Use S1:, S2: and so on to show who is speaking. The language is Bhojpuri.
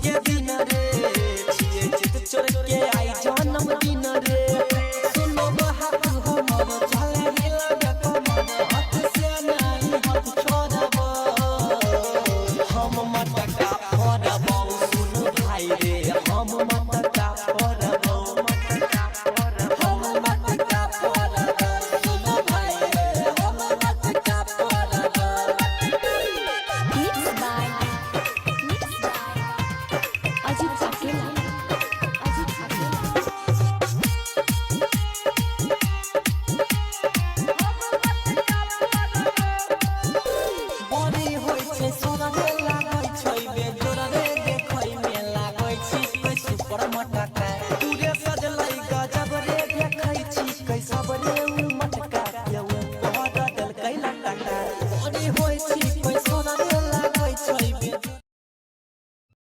S1: के दिन रे छिए चित चोर के आई जन्मदिन रे सुनो बात हमर चले हिला देखो मन हाथ से नहीं हाथ छोड़ब हम मटका फोड़ब सुनो भाई रे हम मटका फोड़ब हम मटका फोड़ब सुनो भाई रे हम मटका फोड़ब।
S2: Mixed by Ajit Akela. Ajit Akela.
S1: बड़ी होय छै सोना लागै छै बेजोर रे देखै में लागै छै सुपर मटका